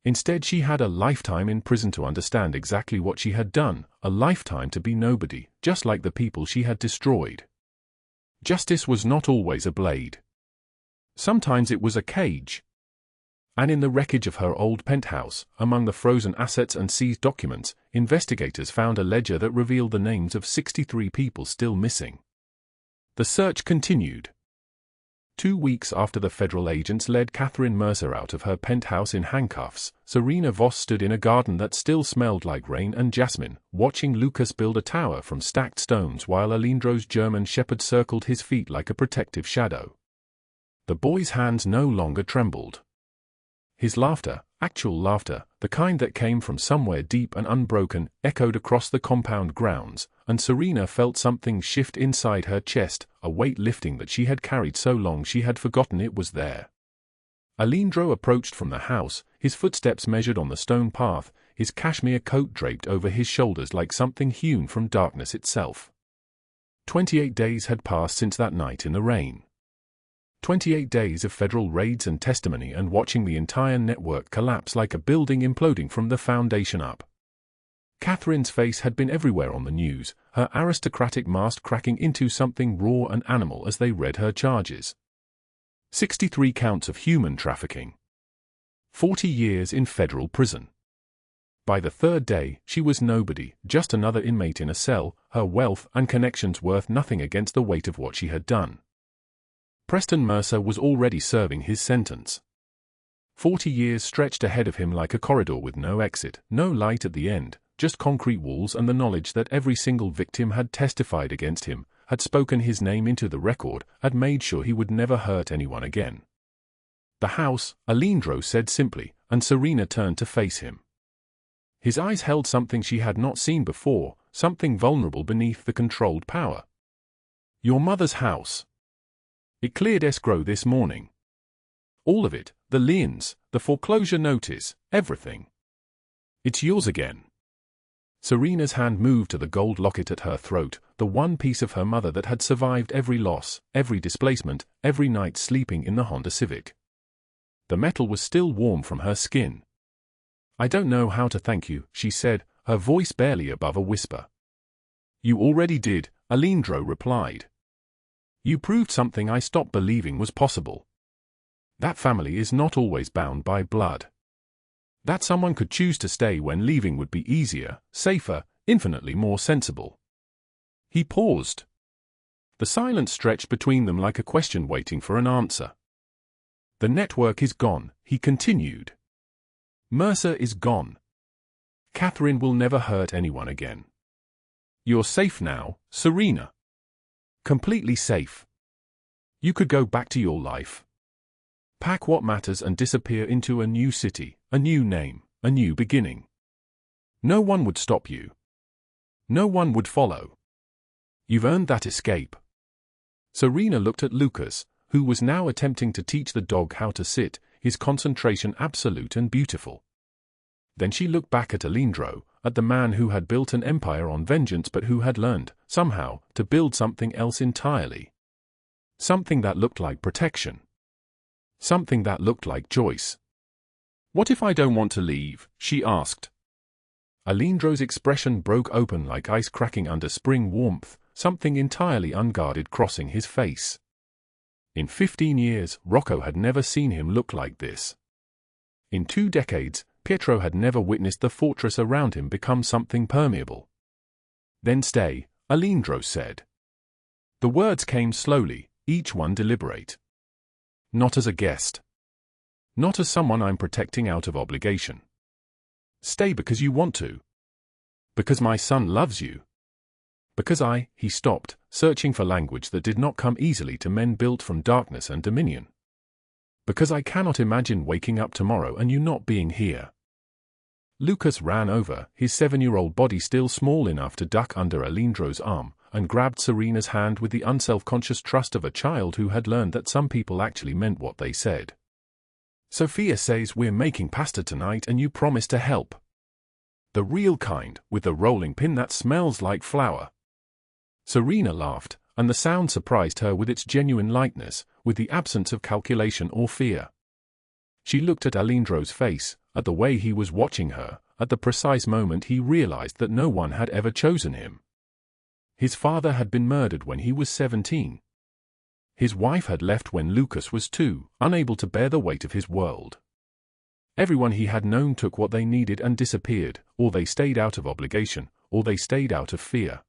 Instead, she had a lifetime in prison to understand exactly what she had done, a lifetime to be nobody, just like the people she had destroyed. Justice was not always a blade. Sometimes it was a cage. And in the wreckage of her old penthouse, among the frozen assets and seized documents, investigators found a ledger that revealed the names of 63 people still missing. The search continued. 2 weeks after the federal agents led Catherine Mercer out of her penthouse in handcuffs, Serena Voss stood in a garden that still smelled like rain and jasmine, watching Lucas build a tower from stacked stones while Alindro's German shepherd circled his feet like a protective shadow. The boy's hands no longer trembled. His laughter, actual laughter, the kind that came from somewhere deep and unbroken, echoed across the compound grounds, and Serena felt something shift inside her chest, a weight lifting that she had carried so long she had forgotten it was there. Alindro approached from the house, his footsteps measured on the stone path, his cashmere coat draped over his shoulders like something hewn from darkness itself. 28 days had passed since that night in the rain. 28 days of federal raids and testimony and watching the entire network collapse like a building imploding from the foundation up. Catherine's face had been everywhere on the news, her aristocratic mask cracking into something raw and animal as they read her charges. 63 counts of human trafficking. 40 years in federal prison. By the third day, she was nobody, just another inmate in a cell, her wealth and connections worth nothing against the weight of what she had done. Preston Mercer was already serving his sentence. 40 years stretched ahead of him like a corridor with no exit, no light at the end, just concrete walls and the knowledge that every single victim had testified against him, had spoken his name into the record, had made sure he would never hurt anyone again. The house, Alindro said simply, and Serena turned to face him. His eyes held something she had not seen before, something vulnerable beneath the controlled power. Your mother's house. It cleared escrow this morning. All of it, the liens, the foreclosure notice, everything. It's yours again. Serena's hand moved to the gold locket at her throat, the one piece of her mother that had survived every loss, every displacement, every night sleeping in the Honda Civic. The metal was still warm from her skin. I don't know how to thank you, she said, her voice barely above a whisper. You already did, Alindro replied. You proved something I stopped believing was possible. That family is not always bound by blood. That someone could choose to stay when leaving would be easier, safer, infinitely more sensible. He paused. The silence stretched between them like a question waiting for an answer. The network is gone, he continued. Mercer is gone. Catherine will never hurt anyone again. You're safe now, Serena. Completely safe. You could go back to your life. Pack what matters and disappear into a new city, a new name, a new beginning. No one would stop you. No one would follow. You've earned that escape. Serena looked at Lucas, who was now attempting to teach the dog how to sit, his concentration absolute and beautiful. Then she looked back at Alindro, at the man who had built an empire on vengeance but who had learned, somehow, to build something else entirely. Something that looked like protection. Something that looked like choice. "What if I don't want to leave?" she asked. Alejandro's expression broke open like ice cracking under spring warmth, something entirely unguarded crossing his face. In 15 years, Rocco had never seen him look like this. In 2 decades, Pietro had never witnessed the fortress around him become something permeable. "Then stay," Alejandro said. The words came slowly, each one deliberate. "Not as a guest. Not as someone I'm protecting out of obligation. Stay because you want to. Because my son loves you. Because he stopped, searching for language that did not come easily to men built from darkness and dominion. Because I cannot imagine waking up tomorrow and you not being here." Lucas ran over, his 7-year-old body still small enough to duck under Alejandro's arm, and grabbed Serena's hand with the unself-conscious trust of a child who had learned that some people actually meant what they said. "Sofia says we're making pasta tonight and you promise to help. The real kind, with the rolling pin that smells like flour." Serena laughed, and the sound surprised her with its genuine lightness, with the absence of calculation or fear. She looked at Alejandro's face, at the way he was watching her, at the precise moment he realized that no one had ever chosen him. His father had been murdered when he was 17. His wife had left when Lucas was 2, unable to bear the weight of his world. Everyone he had known took what they needed and disappeared, or they stayed out of obligation, or they stayed out of fear.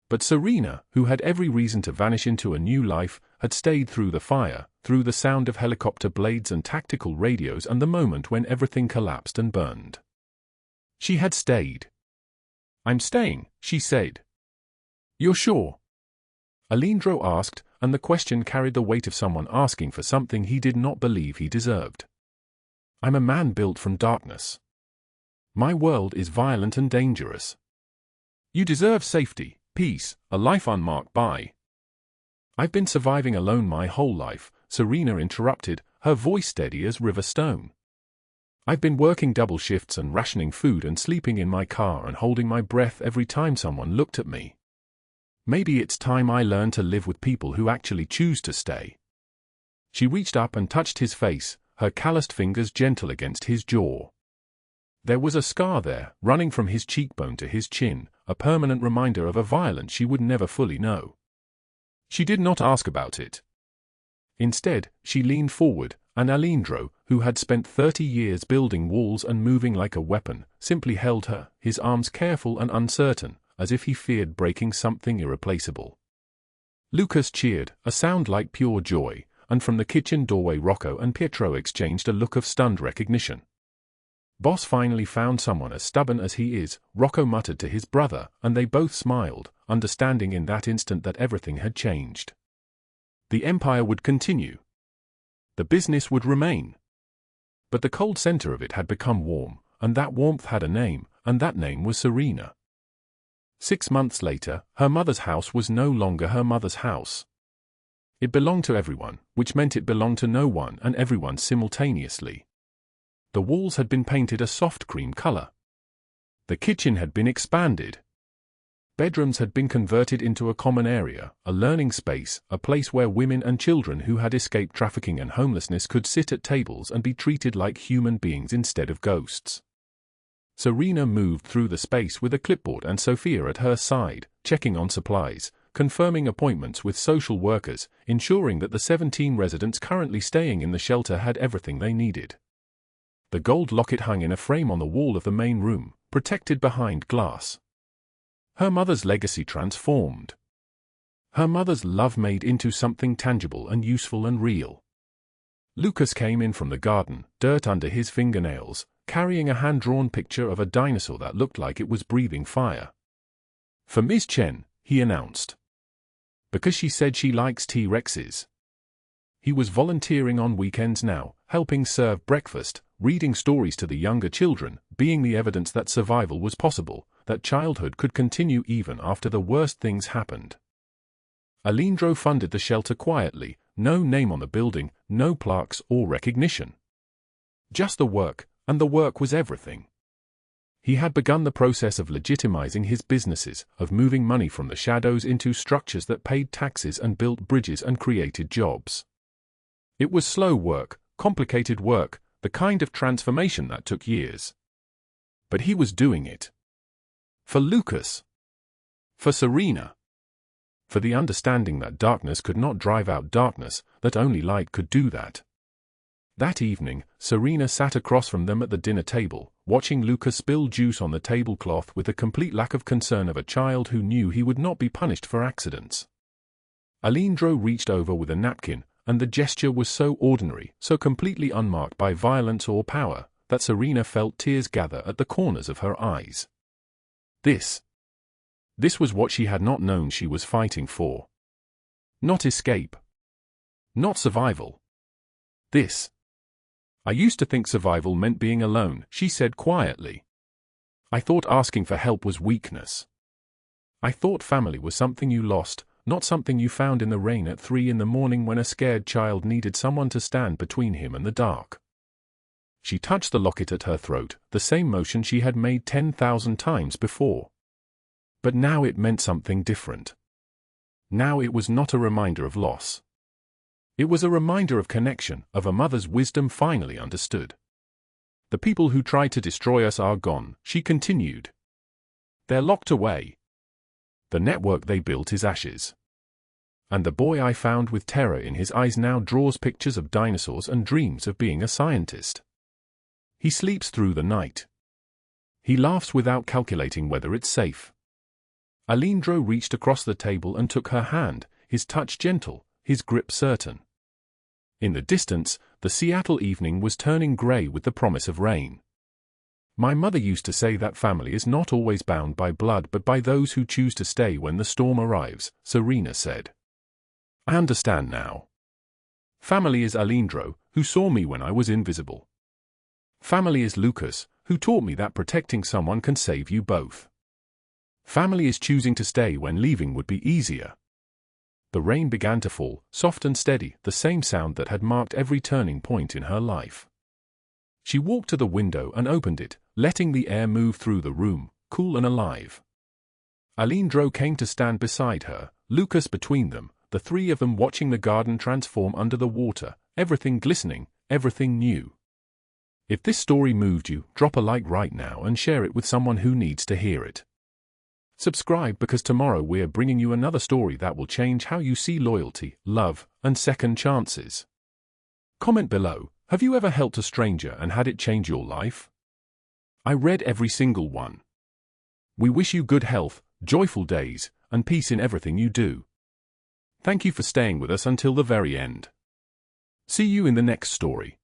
But Serena, who had every reason to vanish into a new life, had stayed through the fire, through the sound of helicopter blades and tactical radios and the moment when everything collapsed and burned. She had stayed. "I'm staying," she said. "You're sure?" Alejandro asked, and the question carried the weight of someone asking for something he did not believe he deserved. "I'm a man built from darkness. My world is violent and dangerous. You deserve safety, peace, a life unmarked by—" "I've been surviving alone my whole life," Serena interrupted, her voice steady as river stone. "I've been working double shifts and rationing food and sleeping in my car and holding my breath every time someone looked at me. Maybe it's time I learn to live with people who actually choose to stay." She reached up and touched his face, her calloused fingers gentle against his jaw. There was a scar there, running from his cheekbone to his chin, a permanent reminder of a violence she would never fully know. She did not ask about it. Instead, she leaned forward, and Alejandro, who had spent 30 years building walls and moving like a weapon, simply held her, his arms careful and uncertain, as if he feared breaking something irreplaceable. Lucas cheered, a sound like pure joy, and from the kitchen doorway Rocco and Pietro exchanged a look of stunned recognition. "Boss finally found someone as stubborn as he is," Rocco muttered to his brother, and they both smiled, understanding in that instant that everything had changed. The empire would continue. The business would remain. But the cold center of it had become warm, and that warmth had a name, and that name was Serena. 6 months later, her mother's house was no longer her mother's house. It belonged to everyone, which meant it belonged to no one and everyone simultaneously. The walls had been painted a soft cream color. The kitchen had been expanded. Bedrooms had been converted into a common area, a learning space, a place where women and children who had escaped trafficking and homelessness could sit at tables and be treated like human beings instead of ghosts. Serena moved through the space with a clipboard and Sofia at her side, checking on supplies, confirming appointments with social workers, ensuring that the 17 residents currently staying in the shelter had everything they needed. The gold locket hung in a frame on the wall of the main room, protected behind glass. Her mother's legacy transformed. Her mother's love made into something tangible and useful and real. Lucas came in from the garden, dirt under his fingernails, carrying a hand-drawn picture of a dinosaur that looked like it was breathing fire. "For Miss Chen," he announced. "Because she said she likes T-Rexes." He was volunteering on weekends now, helping serve breakfast, reading stories to the younger children, being the evidence that survival was possible, that childhood could continue even after the worst things happened. Alejandro funded the shelter quietly, no name on the building, no plaques or recognition. Just the work, and the work was everything. He had begun the process of legitimizing his businesses, of moving money from the shadows into structures that paid taxes and built bridges and created jobs. It was slow work, complicated work, the kind of transformation that took years. But he was doing it. For Lucas. For Serena. For the understanding that darkness could not drive out darkness, that only light could do that. That evening, Serena sat across from them at the dinner table, watching Lucas spill juice on the tablecloth with the complete lack of concern of a child who knew he would not be punished for accidents. Alejandro reached over with a napkin, and the gesture was so ordinary, so completely unmarked by violence or power, that Serena felt tears gather at the corners of her eyes. This was what she had not known she was fighting for. Not escape. Not survival. This. I used to think survival meant being alone, she said quietly. I thought asking for help was weakness. I thought family was something you lost, not something you found in the rain at 3 in the morning when a scared child needed someone to stand between him and the dark. She touched the locket at her throat, the same motion she had made 10,000 times before. But now it meant something different. Now it was not a reminder of loss. It was a reminder of connection, of a mother's wisdom finally understood. The people who tried to destroy us are gone, she continued. They're locked away. The network they built is ashes. And the boy I found with terror in his eyes now draws pictures of dinosaurs and dreams of being a scientist. He sleeps through the night. He laughs without calculating whether it's safe. Alejandro reached across the table and took her hand, his touch gentle, his grip certain. In the distance, the Seattle evening was turning gray with the promise of rain. My mother used to say that family is not always bound by blood but by those who choose to stay when the storm arrives, Serena said. I understand now. Family is Alejandro, who saw me when I was invisible. Family is Lucas, who taught me that protecting someone can save you both. Family is choosing to stay when leaving would be easier. The rain began to fall, soft and steady, the same sound that had marked every turning point in her life. She walked to the window and opened it, letting the air move through the room, cool and alive. Alejandro came to stand beside her, Lucas between them, the three of them watching the garden transform under the water, everything glistening, everything new. If this story moved you, drop a like right now and share it with someone who needs to hear it. Subscribe because tomorrow we're bringing you another story that will change how you see loyalty, love, and second chances. Comment below, have you ever helped a stranger and had it change your life? I read every single one. We wish you good health, joyful days, and peace in everything you do. Thank you for staying with us until the very end. See you in the next story.